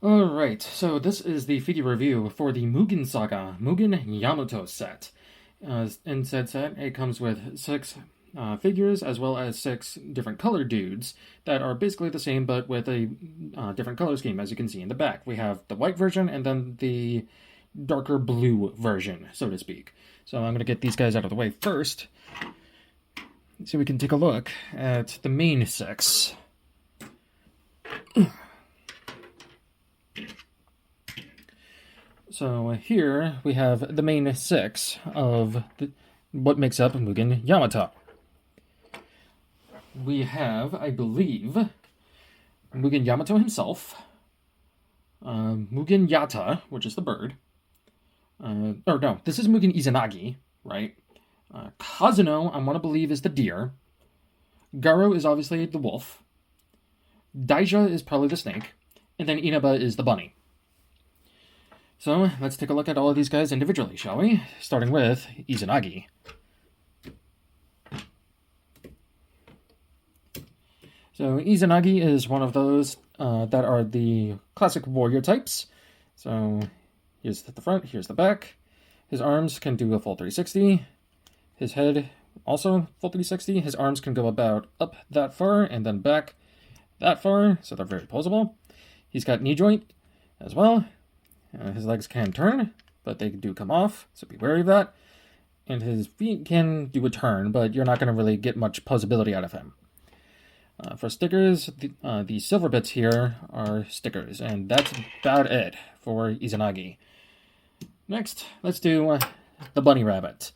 Alright, so this is the figure review for the Mugen Saga Mugen Yamato set. In said set, it comes with 6 figures as well as 6 different color dudes that are basically the same but with a different color scheme, as you can see in the back. We have the white version and then the darker blue version, so to speak. So I'm going to get these guys out of the way first so we can take a look at the main 6. So here we have the main 6 of what makes up Mugen Yamato. We have, I believe, Mugen Yamato himself, Mugen Yata, which is the bird. Or no, this is Mugen Izanagi, right? Kazuno, I want to believe, is the deer. Garo is obviously the wolf. Daija is probably the snake. And then Inaba is the bunny. So let's take a look at all of these guys individually, shall we? Starting with Izanagi. So Izanagi is one of those that are the classic warrior types. So here's the front, here's the back. His arms can do a full 360. His head also full 360. His arms can go about up that far and then back that far, so they're very posable. He's got knee joint as well. His legs can turn, but they do come off, so be wary of that. And his feet can do a turn, but you're not going to really get much posability out of him. For stickers, the silver bits here are stickers, and that's about it for Izanagi. Next, let's do the bunny rabbit.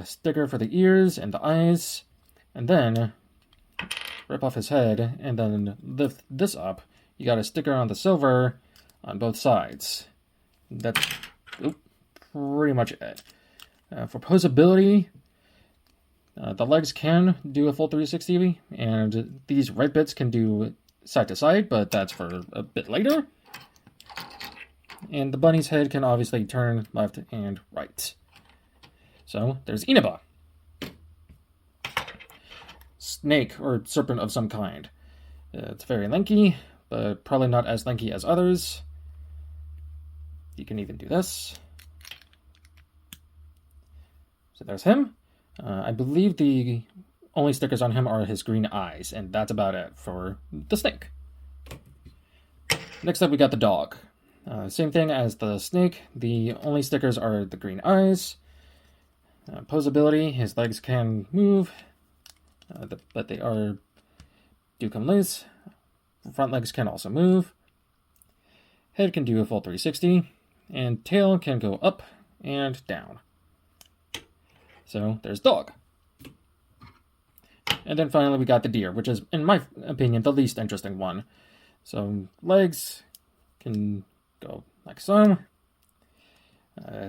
Sticker for the ears and the eyes, and then rip off his head, and then lift this up. You got a sticker on the silver on both sides. That's pretty much it. For posability, the legs can do a full 360, and these right bits can do side to side, but that's for a bit later. And the bunny's head can obviously turn left and right. So there's Inaba. Snake or serpent of some kind. It's very lanky, but probably not as lanky as others. You can even do this. So there's him. I believe the only stickers on him are his green eyes, and that's about it for the snake. Next up, we got the dog. Same thing as the snake. The only stickers are the green eyes. Posability, his legs can move, but they do come loose. Front legs can also move. Head can do a full 360, and tail can go up and down. So there's dog. And then finally we got the deer, which is, in my opinion, the least interesting one. So legs can go like so.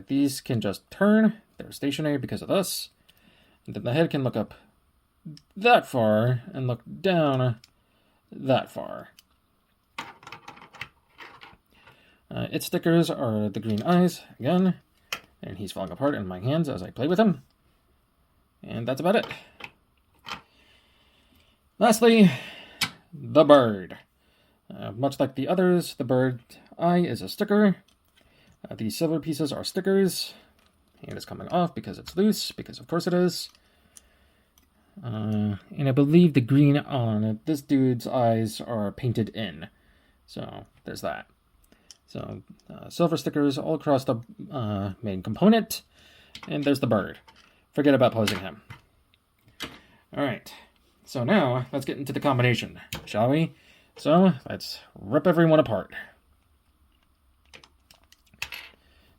These can just turn. They're stationary because of this. And then the head can look up that far and look down that far. Its stickers are the green eyes, again. And he's falling apart in my hands as I play with him. And that's about it. Lastly, the bird. Much like the others, the bird eye is a sticker. The silver pieces are stickers. And it's coming off because it's loose, because of course it is. And I believe the green on this dude's eyes are painted in. So there's that. So silver stickers all across the main component. And there's the bird. Forget about posing him. Alright, so now let's get into the combination, shall we? So let's rip everyone apart.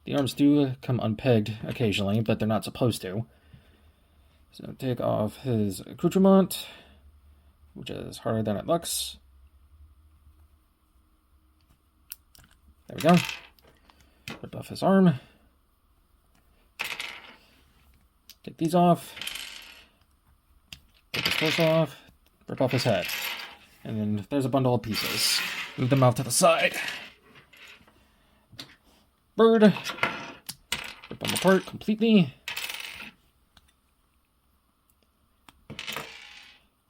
The arms do come unpegged occasionally, but they're not supposed to. So take off his accoutrement, which is harder than it looks. There we go. Rip off his arm. Take these off. Take his torso off. Rip off his head. And then there's a bundle of pieces. Move them off to the side. Bird. Rip them apart completely.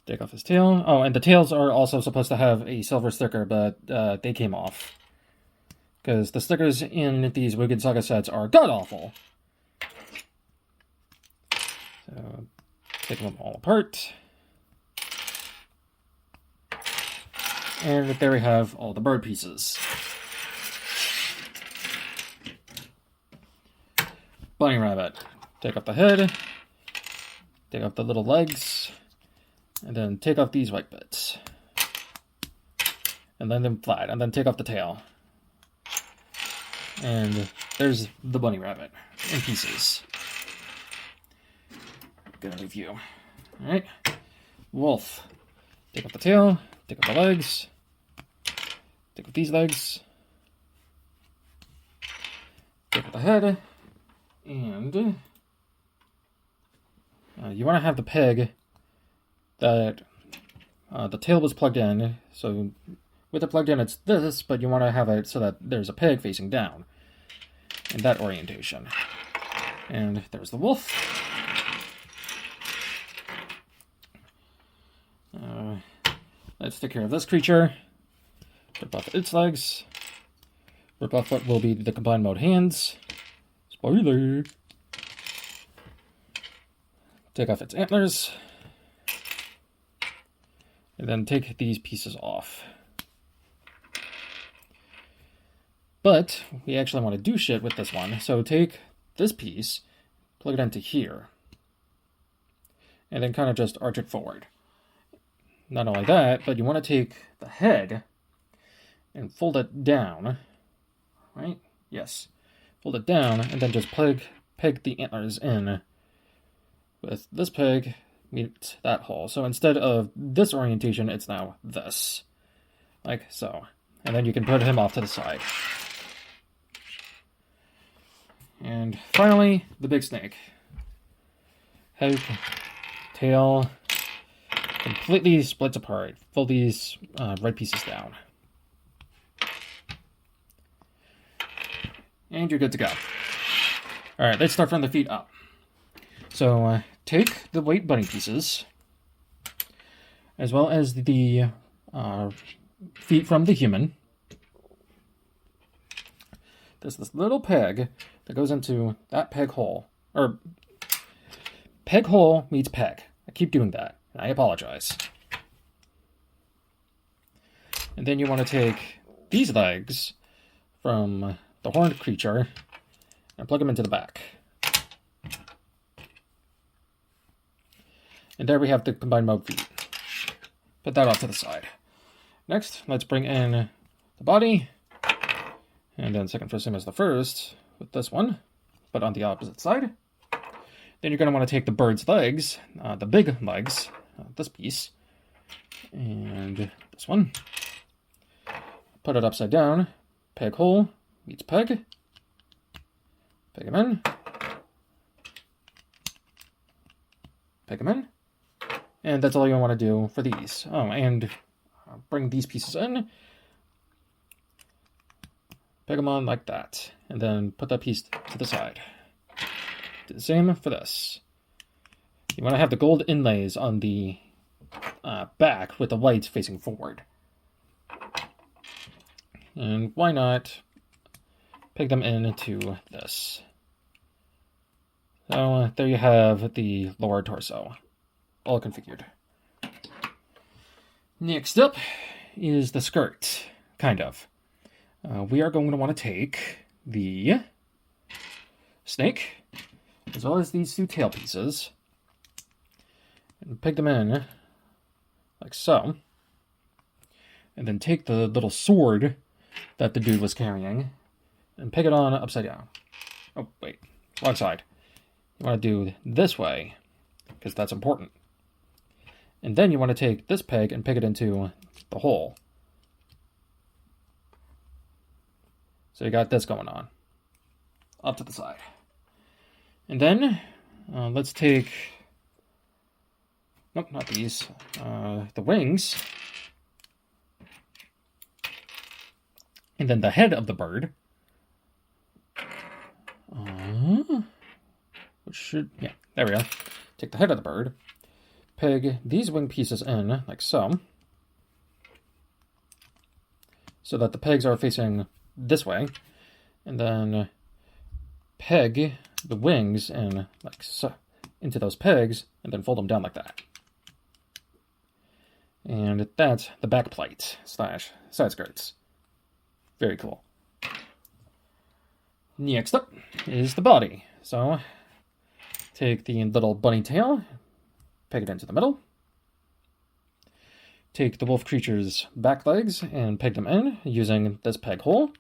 Take off his tail. Oh, and the tails are also supposed to have a silver sticker, but they came off. because the stickers in these Mugen Saga sets are god-awful. So, take them all apart. And there we have all the bird pieces. Bunny rabbit. Take off the head, take off the little legs, and then take off these white bits. And then them flat, and then take off the tail. And there's the bunny rabbit in pieces. Good review. Alright. Wolf. Take off the tail, take off the legs, take off these legs, take off the head, and you want to have the peg that the tail was plugged in. So with it plugged in, it's this, but you want to have it so that there's a peg facing down in that orientation. And there's the wolf. Let's take care of this creature. Rip off its legs. Rip off what will be the combined mode hands. Spoiler! Take off its antlers. And then take these pieces off. But we actually want to do shit with this one. So take this piece, plug it into here, and then kind of just arch it forward. Not only that, but you want to take the head and fold it down, right? Yes. Fold it down, and then just peg the antlers in with this peg meets that hole. So instead of this orientation, it's now this. Like so. And then you can put him off to the side. And finally, the big snake. Head, tail, completely splits apart. Fold these red pieces down. And you're good to go. Alright, let's start from the feet up. So, take the white bunny pieces, as well as the feet from the human. There's this little peg that goes into that peg hole. Or, peg hole meets peg. I keep doing that. I apologize. And then you want to take these legs from the horned creature and plug them into the back. And there we have the combined mode feet. Put that off to the side. Next, let's bring in the body. And then second first same as the first with this one, but on the opposite side. Then you're going to want to take the bird's legs, the big legs, this piece, and this one. Put it upside down. Peg hole meets peg. Peg them in. Peg them in. And that's all you want to do for these. Oh, and bring these pieces in. Peg them on like that. And then put that piece to the side. Do the same for this. You want to have the gold inlays on the back with the whites facing forward. And why not peg them into this. So there you have the lower torso, all configured. Next up is the skirt, kind of. We are going to want to take the snake, as well as these two tail pieces, and peg them in, like so. And then take the little sword that the dude was carrying, and peg it on upside down. Oh, wait, wrong side. You want to do this way, because that's important. And then you want to take this peg and peg it into the hole. So you got this going on. Up to the side. And then, let's take... Nope, not these. The wings. And then the head of the bird. Which should... Yeah, there we go. Take the head of the bird. Peg these wing pieces in, like so. So that the pegs are facing this way, and then peg the wings in like so, into those pegs, and then fold them down like that. And that's the back plate / side skirts. Very cool. Next up is the body. So take the little bunny tail, peg it into the middle. Take the wolf creature's back legs and peg them in using this peg hole.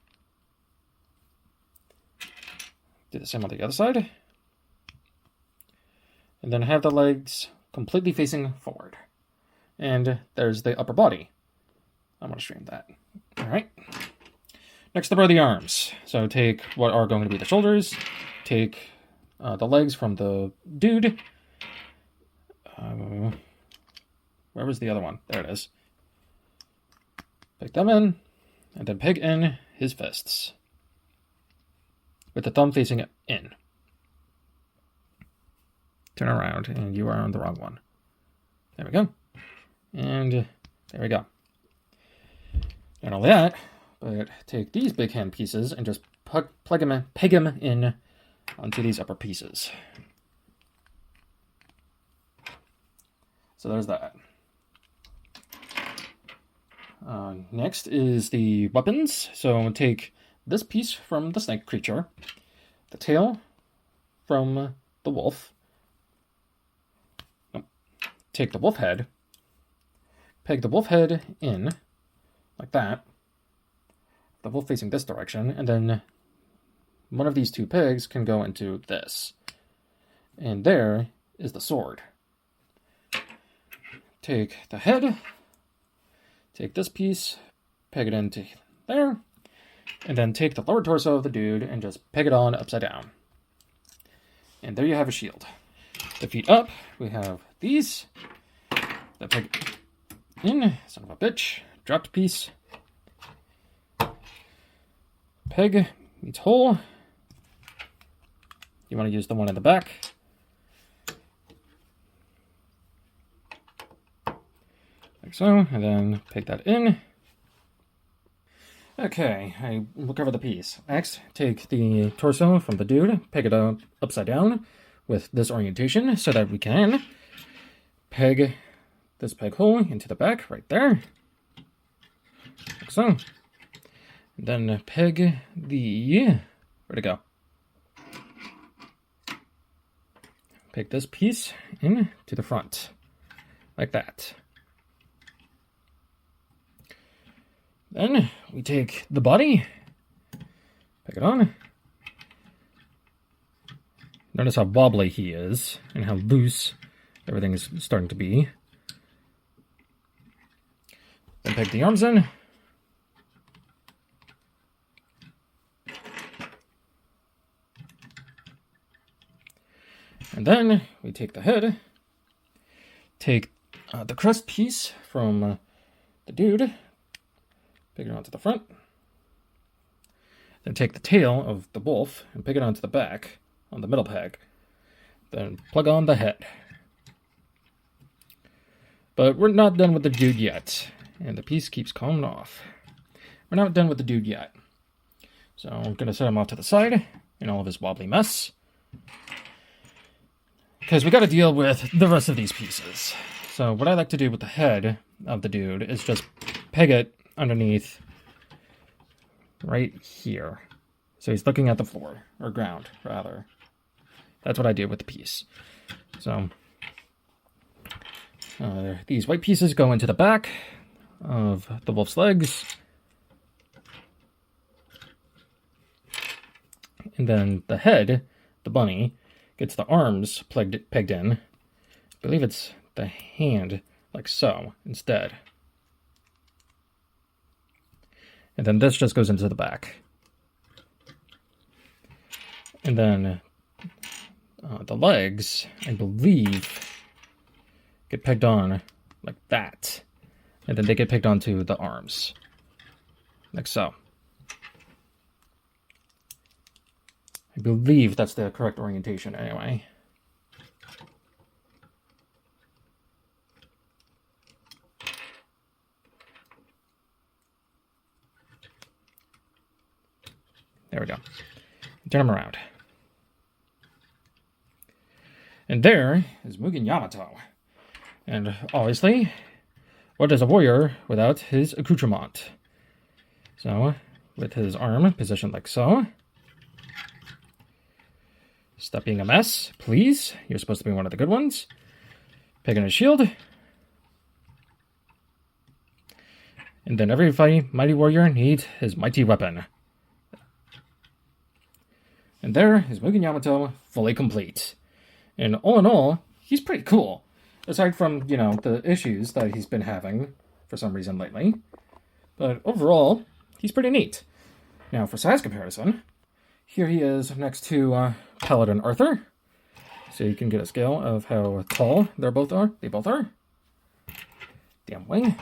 Do the same on the other side. And then have the legs completely facing forward. And there's the upper body. I'm going to stream that. All right. Next up are the arms. So take what are going to be the shoulders. Take the legs from the dude. Where was the other one? There it is. Peg them in, and then peg in his fists. With the thumb facing in. Turn around, and you are on the wrong one. There we go. And there we go. Not only that, but take these big hand pieces and just peg them in onto these upper pieces. So there's that. Next is the weapons. So take this piece from the snake creature, the tail from the wolf. Take the wolf head, peg the wolf head in, like that, the wolf facing this direction, and then one of these two pegs can go into this. And there is the sword. Take the head, take this piece, peg it into there, and then take the lower torso of the dude and just peg it on upside down. And there you have a shield. The feet up, we have these. The peg in, son of a bitch, dropped piece. Peg meets hole. You want to use the one in the back. Like so, and then peg that in. Okay, I will cover the piece. Next, take the torso from the dude, peg it up upside down with this orientation so that we can peg this peg hole into the back right there. Like so. And then peg the... Where'd it go? Peg this piece in to the front. Like that. Then we take the body, peg it on. Notice how wobbly he is and how loose everything is starting to be. Then peg the arms in. And then we take the head, take the crest piece from the dude, peg it onto the front. Then take the tail of the wolf and peg it onto the back on the middle peg. Then plug on the head. But we're not done with the dude yet. And the piece keeps coming off. We're not done with the dude yet. So I'm going to set him off to the side in all of his wobbly mess. Because we got to deal with the rest of these pieces. So what I like to do with the head of the dude is just peg it underneath right here. So he's looking at the floor, or ground, rather. That's what I do with the piece. So these white pieces go into the back of the wolf's legs. And then the head, the bunny, gets the arms pegged in. I believe it's the hand, like so, instead. And then this just goes into the back. And then the legs, I believe, get pegged on like that. And then they get pegged onto the arms. Like so. I believe that's the correct orientation anyway. There we go. Turn him around. And there is Mugen Yamato. And obviously, what is a warrior without his accoutrement? So, with his arm positioned like so. Stop being a mess, please. You're supposed to be one of the good ones. Picking his shield. And then every mighty warrior needs his mighty weapon. And there is Mugen Yamato, fully complete. And all in all, he's pretty cool. Aside from, you know, the issues that he's been having for some reason lately. But overall, he's pretty neat. Now, for size comparison, here he is next to Paladin Arthur. So you can get a scale of how tall they both are. Damn wing.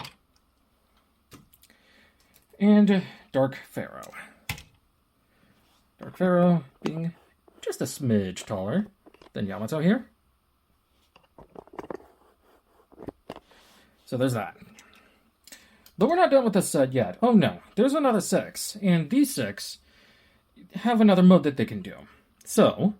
And Dark Pharaoh. Dark Pharaoh being just a smidge taller than Yamato here. So there's that. But we're not done with this set yet. Oh no, there's another 6. And these 6 have another mode that they can do. So,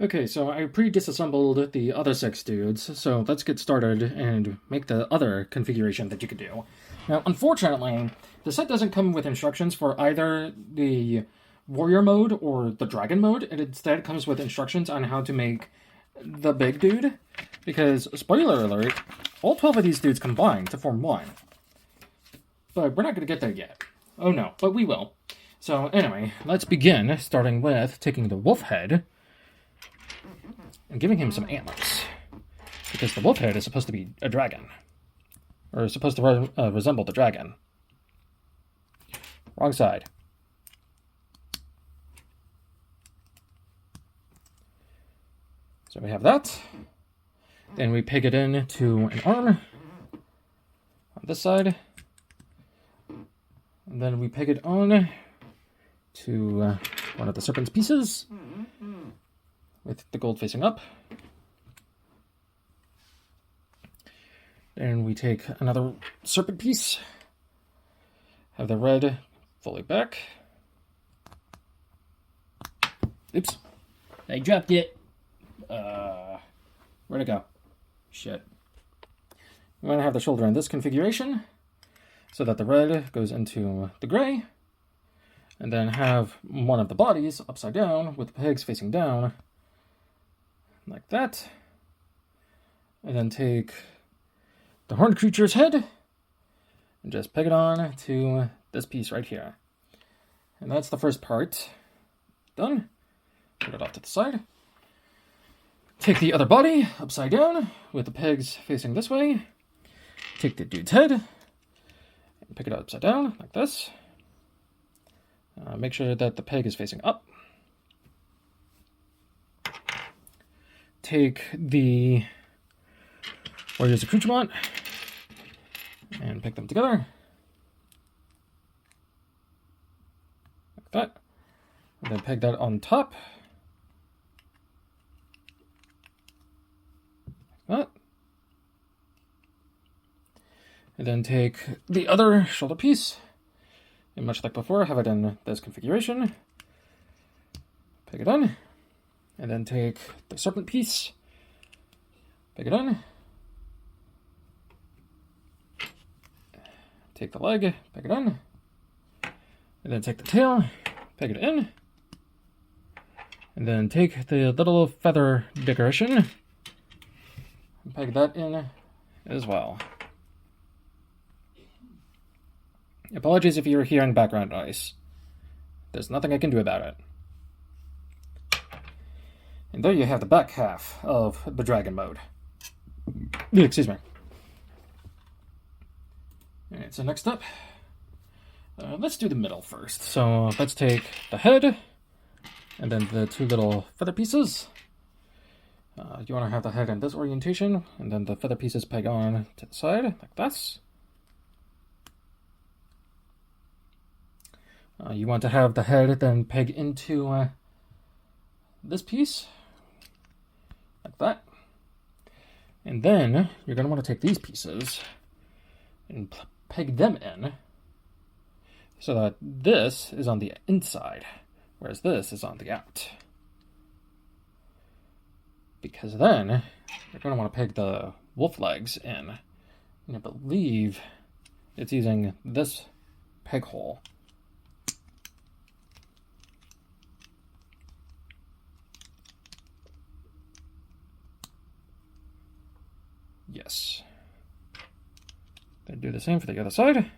okay, so I pre-disassembled the other 6 dudes. So let's get started and make the other configuration that you could do. Now, unfortunately, the set doesn't come with instructions for either the warrior mode or the dragon mode. It instead comes with instructions on how to make the big dude. Because, spoiler alert, all 12 of these dudes combine to form one. But we're not going to get there yet. Oh no, but we will. So anyway, let's begin, starting with taking the wolf head and giving him some antlers. Because the wolf head is supposed to be a dragon. Or is supposed to resemble the dragon. Wrong side. So we have that. Then we peg it in to an arm on this side. And then we peg it on to one of the serpent's pieces with the gold facing up. Then we take another serpent piece, have the red fully back. Oops, I dropped it. Where'd it go? Shit. We want to have the shoulder in this configuration so that the red goes into the gray, and then have one of the bodies upside down with the pegs facing down like that, and then take the horned creature's head and just peg it on to this piece right here. And that's the first part done. Put it off to the side. Take the other body upside down with the pegs facing this way. Take the dude's head and pick it upside down like this. Make sure that the peg is facing up. Take the warrior's accoutrement and pick them together. Like that. And then peg that on top. That. And then take the other shoulder piece, and much like before, have it in this configuration. Peg it on, and then take the serpent piece, peg it on. Take the leg, peg it on, and then take the tail, peg it in, and then take the little feather decoration, and peg that in as well. Apologies if you're hearing background noise. There's nothing I can do about it. And there you have the back half of the dragon mode. Excuse me. Alright, so next up, let's do the middle first. So let's take the head, and then the two little feather pieces. You want to have the head in this orientation, and then the feather pieces peg on to the side, like this. You want to have the head then peg into this piece, like that. And then you're going to want to take these pieces and peg them in so that this is on the inside, whereas this is on the out. Because then you're going to want to peg the wolf legs in. And I believe it's using this peg hole. Yes. Then do the same for the other side.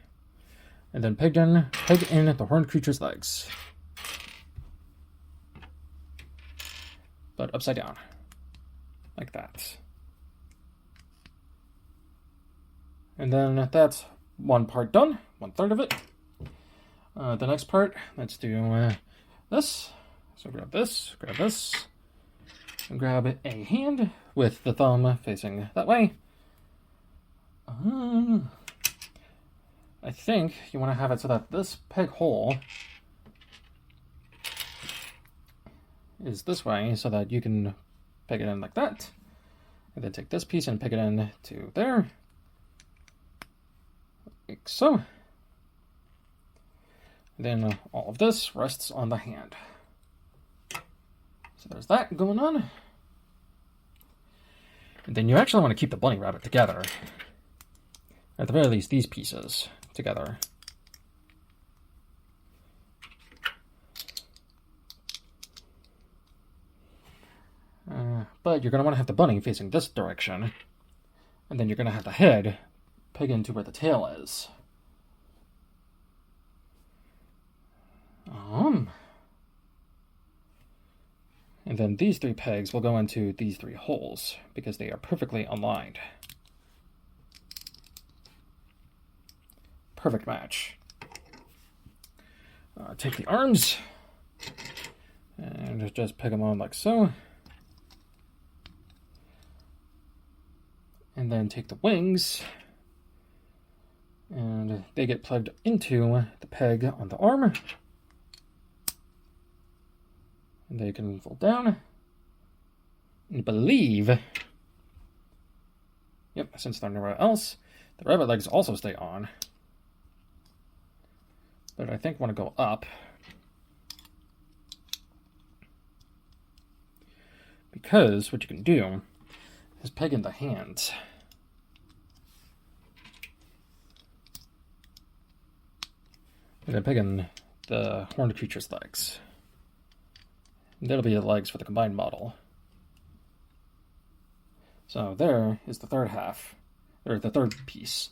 And then peg in the horned creature's legs. But upside down. Like that. And then that's one part done. 1/3 of it. The next part, let's do this. So grab this, and grab a hand with the thumb facing that way. I think you want to have it so that this peg hole is this way, so that you can peg it in like that, and then take this piece and peg it in to there, like so. Then all of this rests on the hand. So there's that going on. And then you actually want to keep the bunny rabbit together. At the very least, these pieces together. But you're going to want to have the bunny facing this direction. And then you're going to have the head peg into where the tail is. And then these 3 pegs will go into these 3 holes, because they are perfectly aligned. Perfect match. Take the arms, and just peg them on like so. And then take the wings, and they get plugged into the peg on the arm. And they can fold down. And I believe, yep, since they're nowhere else, the rabbit legs also stay on. But I think I want to go up. Because what you can do is peg in the hands. And then peg in the horned creature's legs. And that'll be the legs for the combined model. So there is the third half, or the third piece.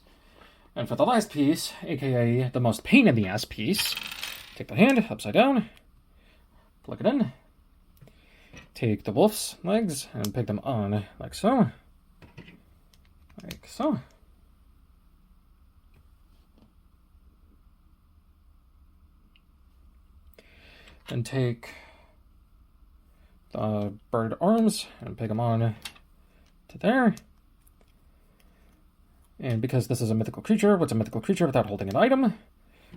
And for the last piece, aka the most pain in the ass piece, take the hand upside down, plug it in, take the wolf's legs and peg them on like so. Like so. Then take the bird arms and peg them on to there. And because this is a mythical creature, what's a mythical creature without holding an item?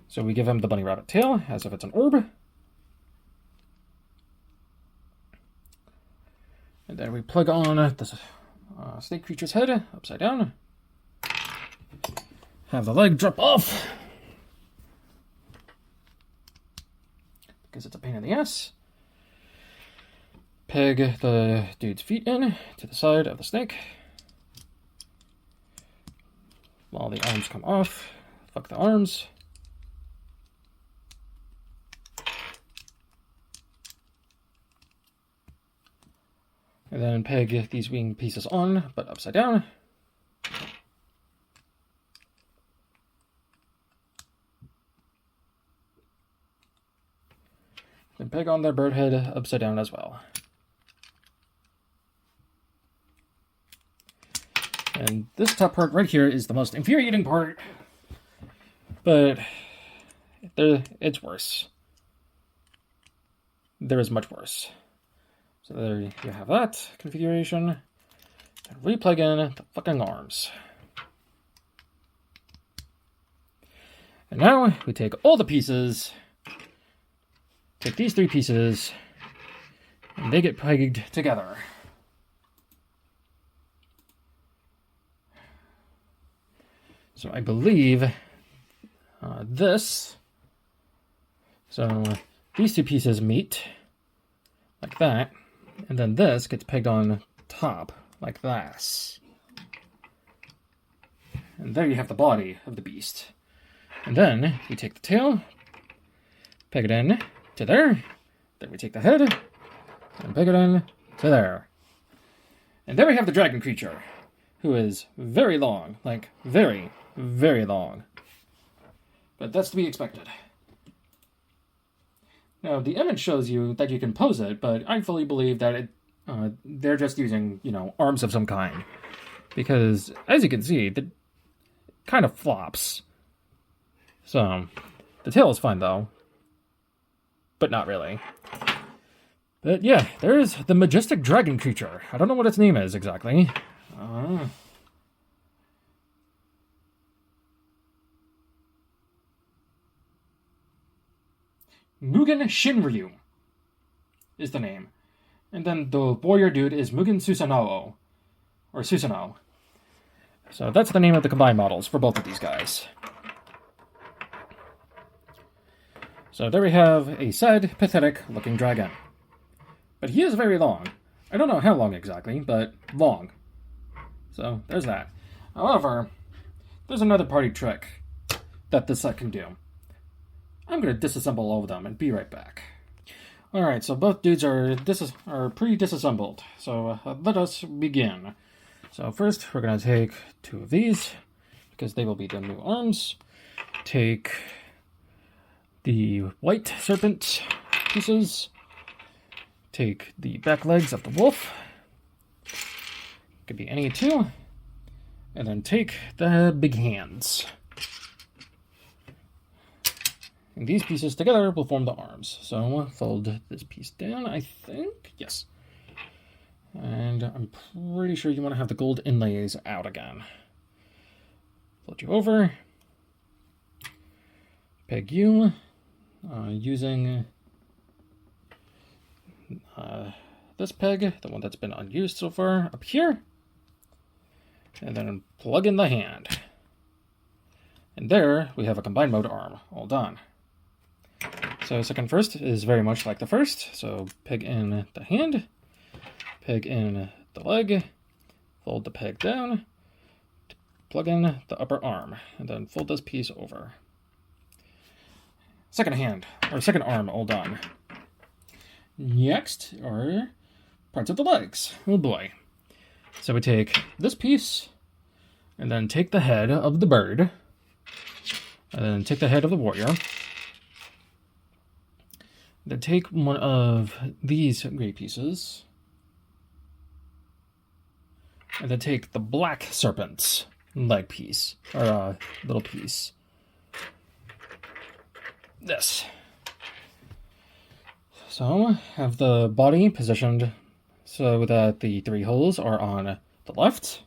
So we give him the bunny rabbit tail as if it's an orb. And then we plug on the snake creature's head upside down. Have the leg drop off, because it's a pain in the ass. Peg the dude's feet in to the side of the snake. While the arms come off, fuck the arms. And then peg these wing pieces on, but upside down. And peg on their bird head upside down as well. And this top part right here is the most infuriating part, but it's worse. There is much worse. So there you have that configuration. And re-plug in the fucking arms. And now we take all the pieces, take these 3 pieces, and they get pegged together. So I believe this. So these two pieces meet like that, and then this gets pegged on top like this. And there you have the body of the beast. And then we take the tail, peg it in to there. Then we take the head and peg it in to there. And there we have the dragon creature, who is very long, like very, very long. But that's to be expected. Now, the image shows you that you can pose it, but I fully believe that they're just using, arms of some kind. Because, as you can see, it kind of flops. So, the tail is fine, though. But not really. But yeah, there's the majestic dragon creature. I don't know what its name is exactly. Mugen Shinryu is the name. And then the warrior dude is Mugen Susanoo. Or Susanoo. So that's the name of the combined models for both of these guys. So there we have a sad, pathetic-looking dragon. But he is very long. I don't know how long exactly, but long. So there's that. However, there's another party trick that this set can do. I'm going to disassemble all of them and be right back. Alright, so both dudes are pre-disassembled. So let us begin. So first, we're going to take two of these, because they will be the new arms. Take the white serpent pieces. Take the back legs of the wolf. Could be any two. And then take the big hands. And these pieces together will form the arms. So fold this piece down, I think. Yes. And I'm pretty sure you want to have the gold inlays out again. Fold you over. Peg you. Using this peg, the one that's been unused so far, up here. And then plug in the hand. And there we have a combined mode arm, all done. So second first is very much like the first. So peg in the hand, peg in the leg, fold the peg down, plug in the upper arm, and then fold this piece over. Second hand, or second arm, all done. Next are parts of the legs. Oh boy. So we take this piece, and then take the head of the bird, and then take the head of the warrior. Then take one of these gray pieces, and then take the black serpent's leg piece, or little piece. This. So, have the body positioned so that the three holes are on the left.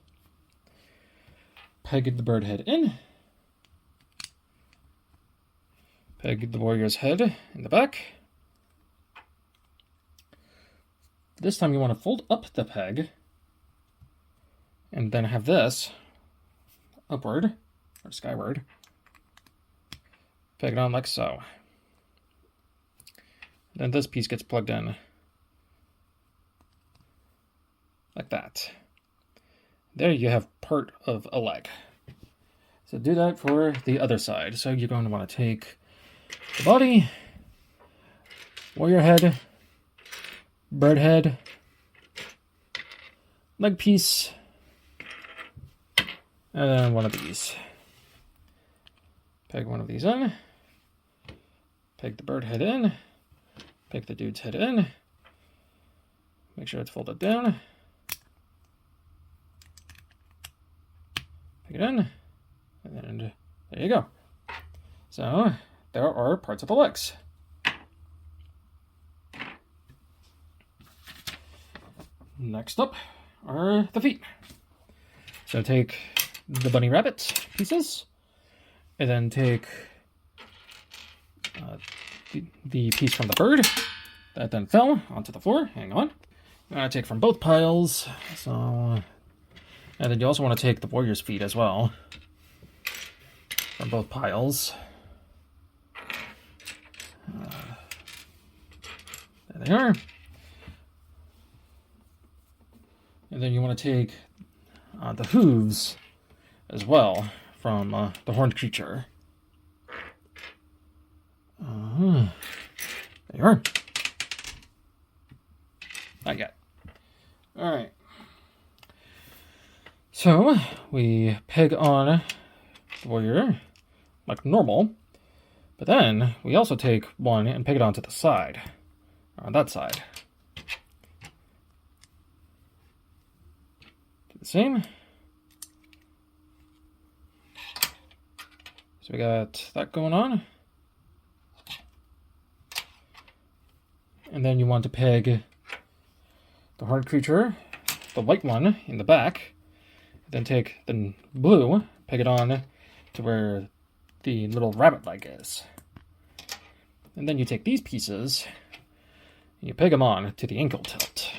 Peg the bird head in. Peg the warrior's head in the back. This time you want to fold up the peg, and then have this upward, or skyward. Peg it on like so. Then this piece gets plugged in like that. There you have part of a leg. So do that for the other side. So you're going to want to take the body, warrior head, bird head, leg piece, and then one of these. Peg one of these in, peg the bird head in, peg the dude's head in, make sure it's folded down, peg it in, and there you go. So there are parts of the legs. Next up are the feet. So take the bunny rabbit pieces, and then take the piece from the bird that then fell onto the floor. Hang on. I'm going to take from both piles. So, and then you also want to take the warrior's feet as well from both piles. There they are. And then you want to take the hooves as well from the horned creature. There you are. Not yet. Alright. So, we peg on the warrior like normal, but then we also take one and peg it onto the side, on that side. Do the same. So we got that going on. And then you want to peg the horned creature, the white one, in the back. Then take the blue, peg it on to where the little rabbit leg is. And then you take these pieces, and you peg them on to the ankle tilt.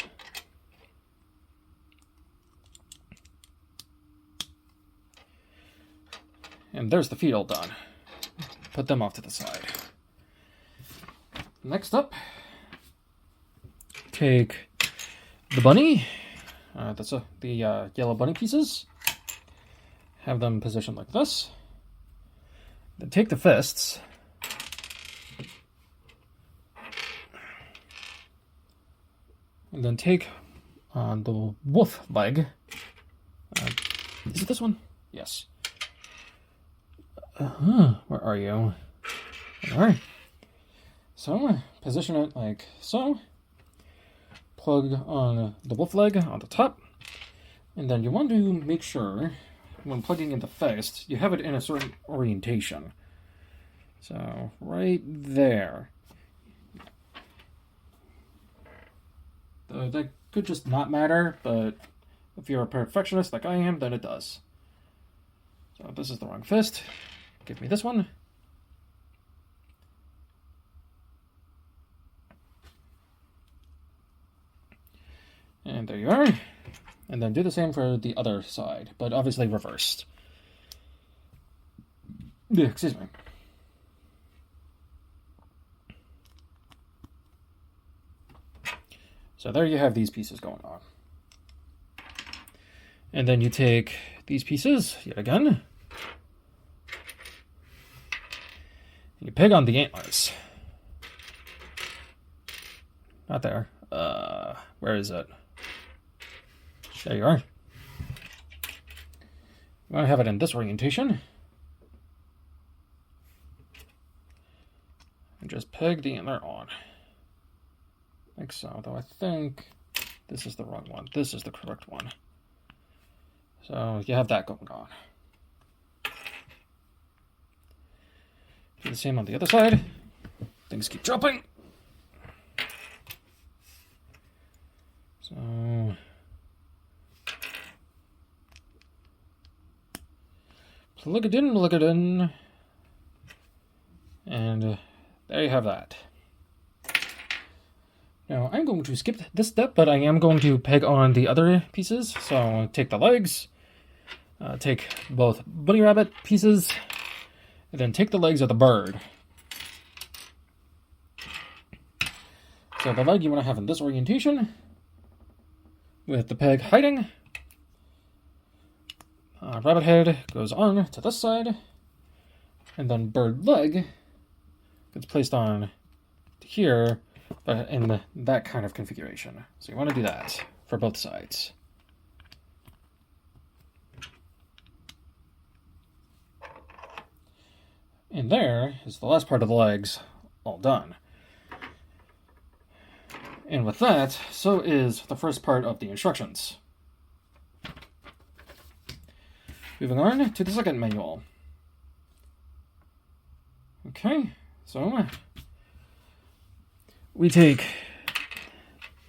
And there's the feet all done. Put them off to the side. Next up, take the bunny. That's the yellow bunny pieces. Have them positioned like this. Then take the fists. And then take the wolf leg. Is it this one? Yes. Where are you? Alright. So, position it like so. Plug on the wolf leg on the top. And then you want to make sure, when plugging in the fist, you have it in a certain orientation. So, right there. That could just not matter, but if you're a perfectionist like I am, then it does. So, this is the wrong fist. Give me this one. And there you are. And then do the same for the other side, but obviously reversed. Yeah, excuse me. So there you have these pieces going on. And then you take these pieces, yet again, and you peg on the antlers. Not there. Where is it? There you are. You want to have it in this orientation. And just peg the antler on. Like so, though I think this is the wrong one. This is the correct one. So you have that going on. Do the same on the other side. Things keep dropping. So plug it in. And there you have that. Now, I'm going to skip this step, but I am going to peg on the other pieces. So, take the legs, take both bunny rabbit pieces, and then take the legs of the bird. So, the leg you want to have in this orientation, with the peg hiding. Rabbit head goes on to this side, and then bird leg gets placed on to here, but in that kind of configuration. So you want to do that for both sides. And there is the last part of the legs all done. And with that, so is the first part of the instructions. Moving on to the second manual. Okay, so we take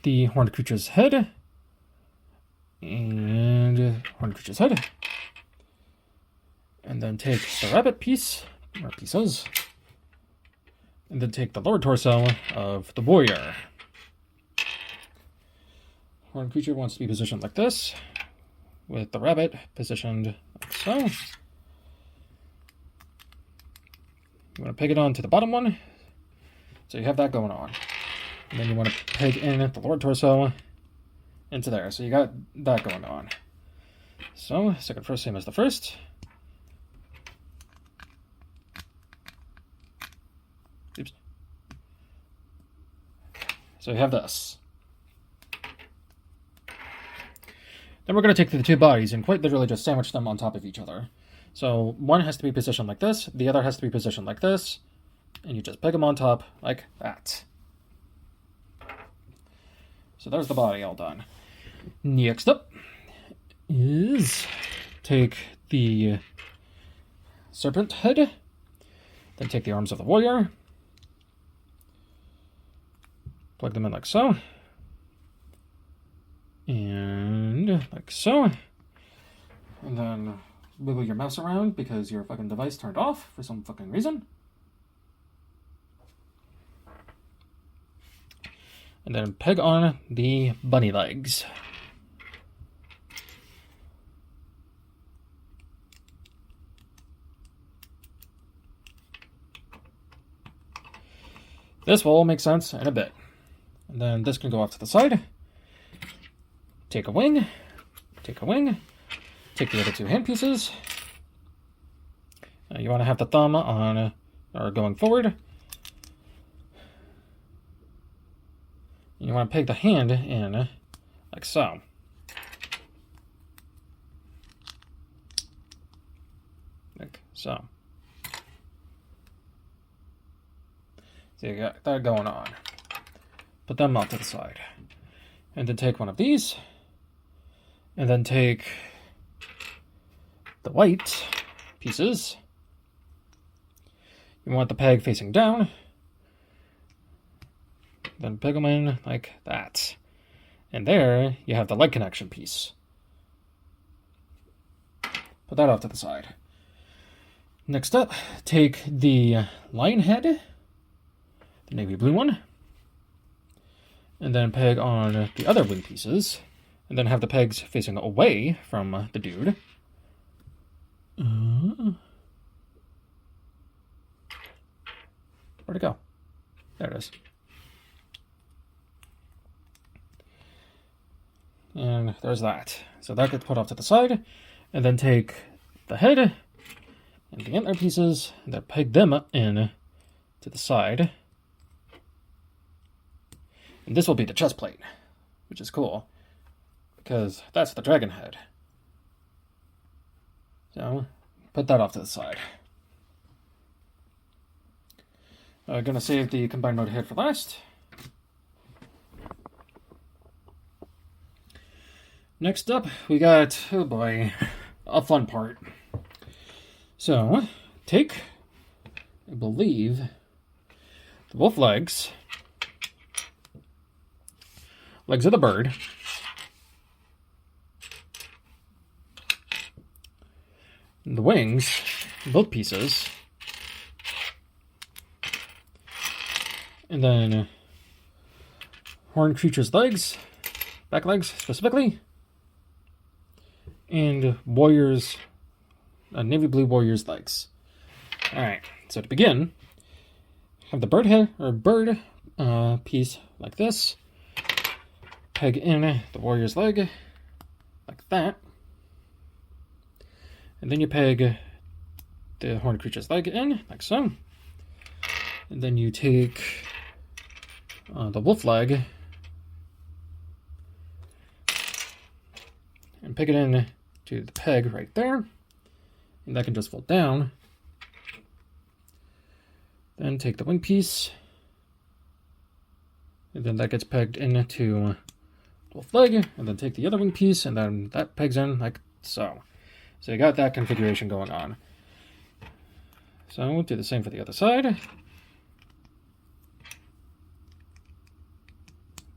the horned creature's head and horned creature's head, and then take the rabbit piece or pieces, and then take the lower torso of the warrior. Horned creature wants to be positioned like this, with the rabbit positioned like so. You want to peg it on to the bottom one, so you have that going on. And then you want to peg in the lower torso into there. So you got that going on. So, second first, same as the first. Oops. So you have this. Then we're going to take the two bodies and quite literally just sandwich them on top of each other. So one has to be positioned like this, the other has to be positioned like this, and you just peg them on top like that. So there's the body all done. Next up is take the serpent head, then take the arms of the warrior, plug them in like so, and like so, and then wiggle your mouse around because your fucking device turned off for some fucking reason. And then peg on the bunny legs. This will all make sense in a bit. And then this can go off to the side. Take a wing. Take a wing. Take the other two hand pieces. You want to have the thumb on, or going forward. You want to peg the hand in like so. Like so. So you got that going on. Put them off to the side. And then take one of these. And then take the white pieces. You want the peg facing down. Then peg them in like that. And there you have the leg connection piece. Put that off to the side. Next up, take the lion head, the navy blue one, and then peg on the other blue pieces, and then have the pegs facing away from the dude. Where'd it go? There it is. And there's that. So that gets put off to the side, and then take the head and the antler pieces, and then peg them in to the side. And this will be the chest plate, which is cool, because that's the dragon head. So, put that off to the side. I'm going to save the combined mode head for last. Next up, we got, oh boy, a fun part. So, take, I believe, the wolf legs of the bird, the wings, both pieces, and then horned creature's legs, back legs specifically, and warrior's, navy blue warrior's legs. Alright, so to begin, have the bird head, or bird piece like this, peg in the warrior's leg, like that, and then you peg the horned creature's leg in, like so, and then you take the wolf leg, and peg it in to the peg right there, and that can just fold down. Then take the wing piece, and then that gets pegged into the wolf leg, and then take the other wing piece, and then that pegs in like so. So you got that configuration going on. So we'll do the same for the other side.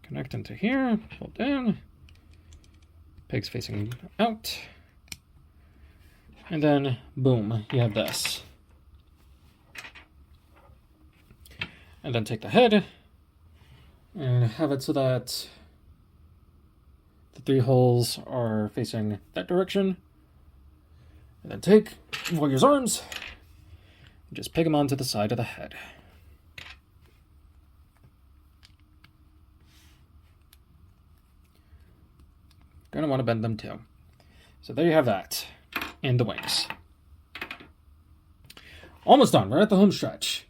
Connect into here, fold down, pegs facing out, and then boom, you have this. And then take the head and have it so that the three holes are facing that direction. And then take warrior's arms and just peg them onto the side of the head. going to want to bend them too. So there you have that. And the wings. Almost done. We're at the home stretch.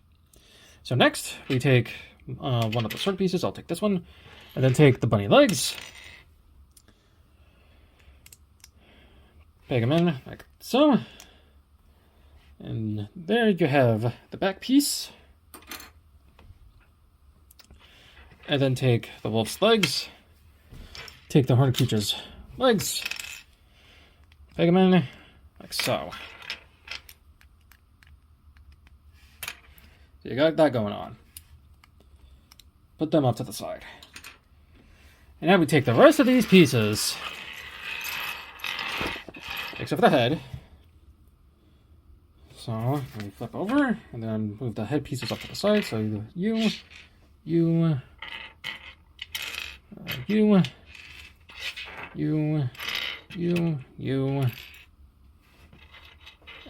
So next, we take one of the sword pieces. I'll take this one. And then take the bunny legs. Peg them in like so. And there you have the back piece. And then take the wolf's legs. Take the horned creature's legs. Peg them in like so. So you got that going on. Put them off to the side. And now we take the rest of these pieces, except for the head. So we flip over and then move the head pieces up to the side. So you,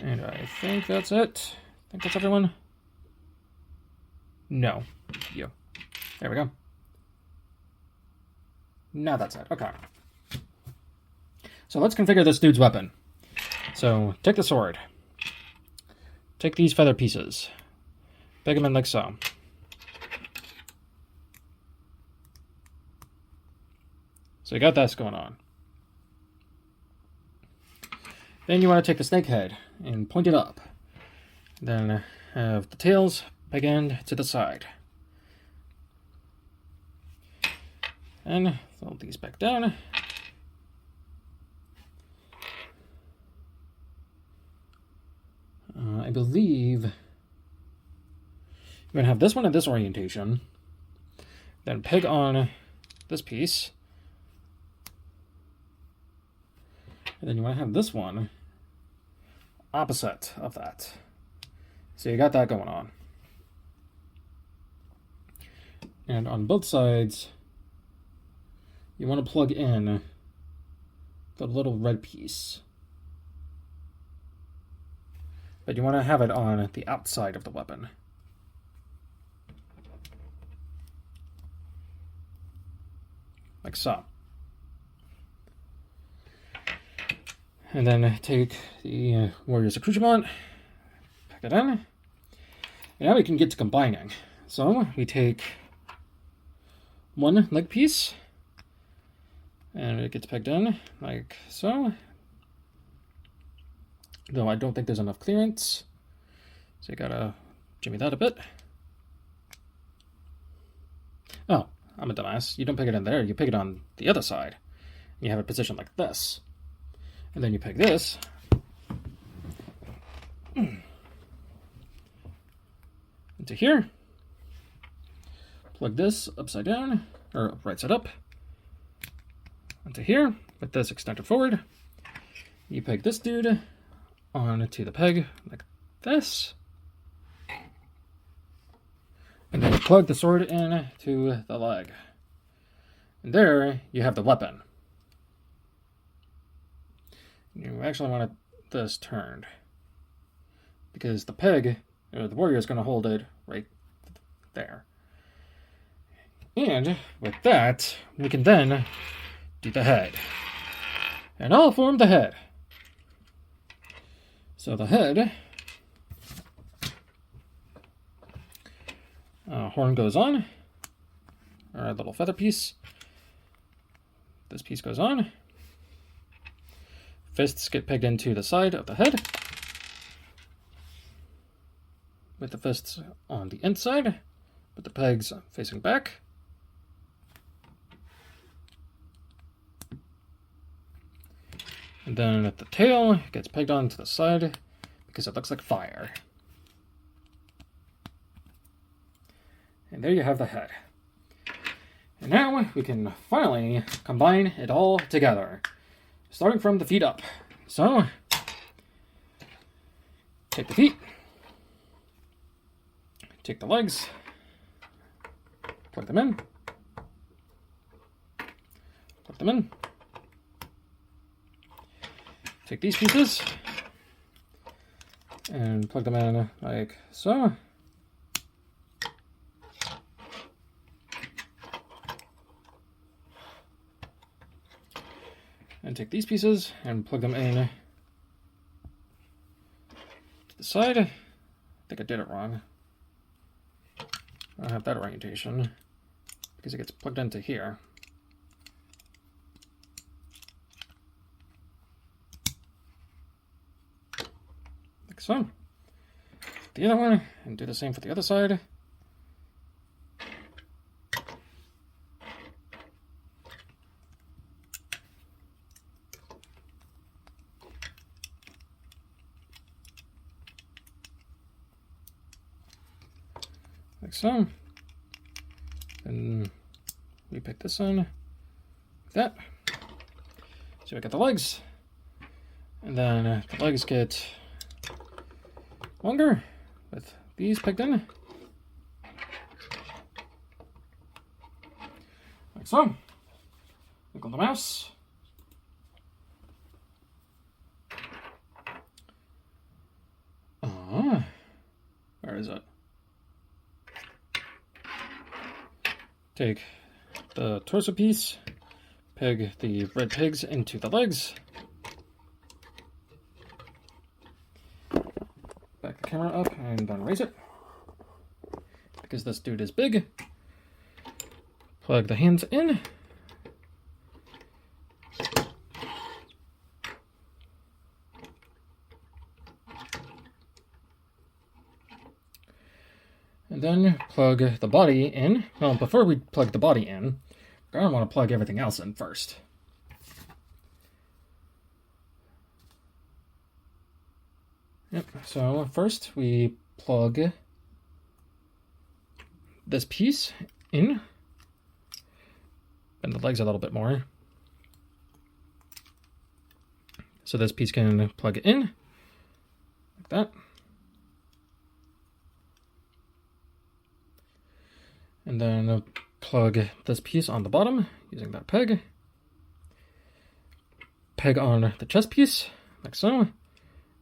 and I think that's it. I think that's everyone. No, you. There we go. Now that's it. Okay. So let's configure this dude's weapon. So take the sword. Take these feather pieces. Peg them in like so. So you got this going on. Then you want to take the snake head and point it up. Then have the tails peg end to the side. And fold these back down. I believe you're going to have this one at this orientation. Then peg on this piece. And then you want to have this one opposite of that. So you got that going on. And on both sides, you want to plug in the little red piece. But you want to have it on the outside of the weapon. Like so. And then take the warrior's accoutrement, pack it in. And now we can get to combining. So we take one leg piece, and it gets pegged in like so. Though I don't think there's enough clearance, so you gotta jimmy that a bit. Oh, I'm a dumbass. You don't peg it in there, you peg it on the other side. You have it positioned like this. And then you peg this into here. Plug this upside down, or right side up, onto here, with this extended forward. You peg this dude onto the peg like this. And then you plug the sword in to the leg. And there you have the weapon. You actually want this turned, because the peg, or the warrior, is going to hold it right there. And with that, we can then do the head. And I'll form the head. So the head, horn goes on, or a little feather piece. This piece goes on. Fists get pegged into the side of the head, with the fists on the inside, with the pegs facing back. And then the tail gets pegged onto the side because it looks like fire. And there you have the head. And now we can finally combine it all together, starting from the feet up. So, take the feet, take the legs, plug them in, plug them in. Take these pieces and plug them in like so. And take these pieces and plug them in to the side. I think I did it wrong. I don't have that orientation because it gets plugged into here. Like so. The other one, and do the same for the other side. Like so. And we pick this one, like that. So we got the legs. And then the legs get longer with these picked in. Like so. Wiggle the mouse. Where is it? Take the torso piece, peg the red pigs into the legs. Back the camera up and then raise it. Because this dude is big. Plug the hands in. And then plug the body in. Well, before we plug the body in, we're going to want to plug everything else in first. Yep, so first we plug this piece in. Bend the legs a little bit more. So this piece can plug in, like that. And then plug this piece on the bottom using that peg. Peg on the chest piece, like so.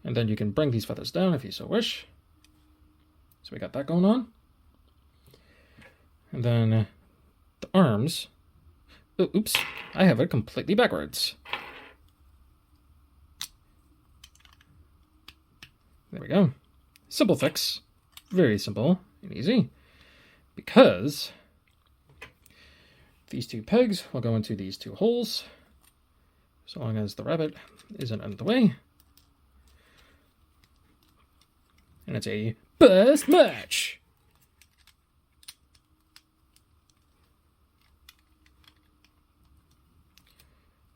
And then you can bring these feathers down if you so wish. So we got that going on. And then the arms. Oh, oops, I have it completely backwards. There we go. Simple fix. Very simple and easy. Because these two pegs will go into these two holes, so long as the rabbit isn't in the way. And it's a best match!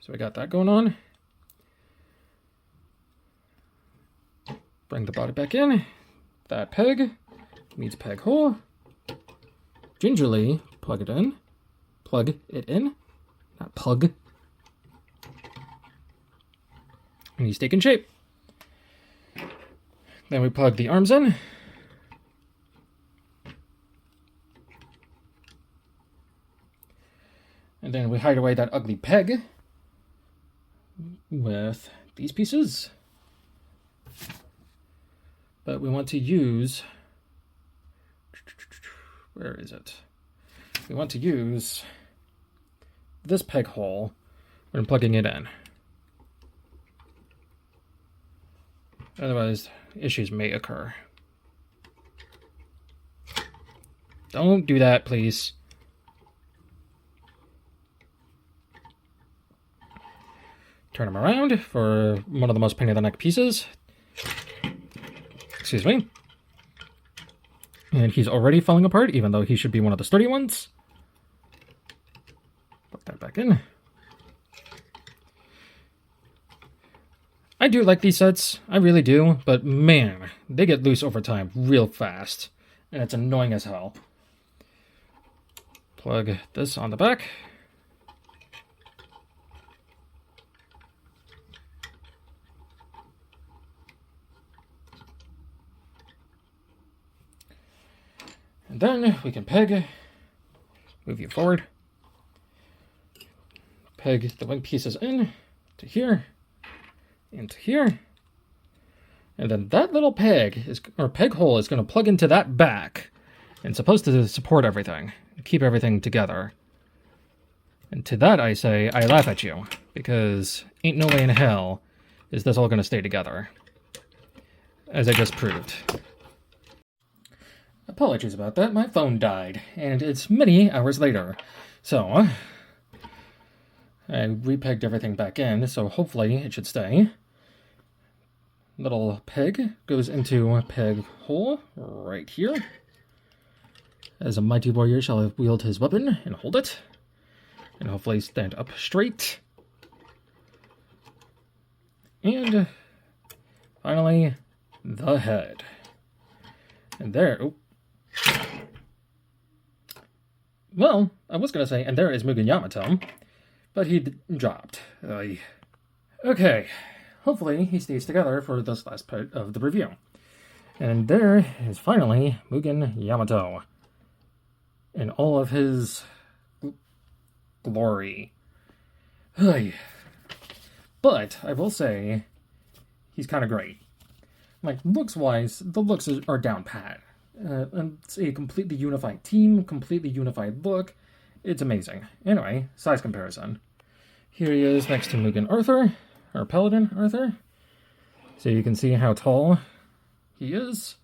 So we got that going on. Bring the body back in. That peg meets peg hole. Gingerly plug it in. Plug it in. Not plug. And he's taking shape. Then we plug the arms in. And then we hide away that ugly peg with these pieces. But we want to use... Where is it? We want to use this peg hole when plugging it in. Otherwise, issues may occur. Don't do that, please. Turn him around for one of the most pain in the neck pieces. Excuse me. And he's already falling apart, even though he should be one of the sturdy ones. Put that back in. I do like these sets. I really do. But man, they get loose over time real fast. And it's annoying as hell. Plug this on the back. And then we can peg, move you forward, peg the wing pieces in to here, into here, and then that little peg or peg hole is going to plug into that back and supposed to support everything, keep everything together. And to that I say, I laugh at you, because ain't no way in hell is this all going to stay together, as I just proved. Apologies about that, my phone died, and it's many hours later. So, I repegged everything back in, so hopefully it should stay. Little peg goes into peg hole right here. As a mighty warrior shall wield his weapon and hold it. And hopefully stand up straight. And finally, the head. And there... Oh. Well, I was going to say, and there is Mugen Yamato, but he dropped. Okay, hopefully he stays together for this last part of the review. And there is finally Mugen Yamato in all of his glory. But I will say, he's kind of great. Like, looks-wise, the looks are down pat. It's a completely unified team, completely unified look. It's amazing. Anyway, size comparison. Here he is next to Mugen Arthur, or Paladin Arthur. So you can see how tall he is.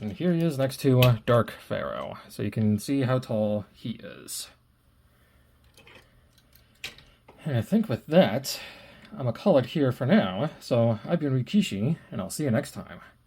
And here he is next to Dark Pharaoh. So you can see how tall he is. And I think with that, I'm going to call it here for now. So I've been Rikishi, and I'll see you next time.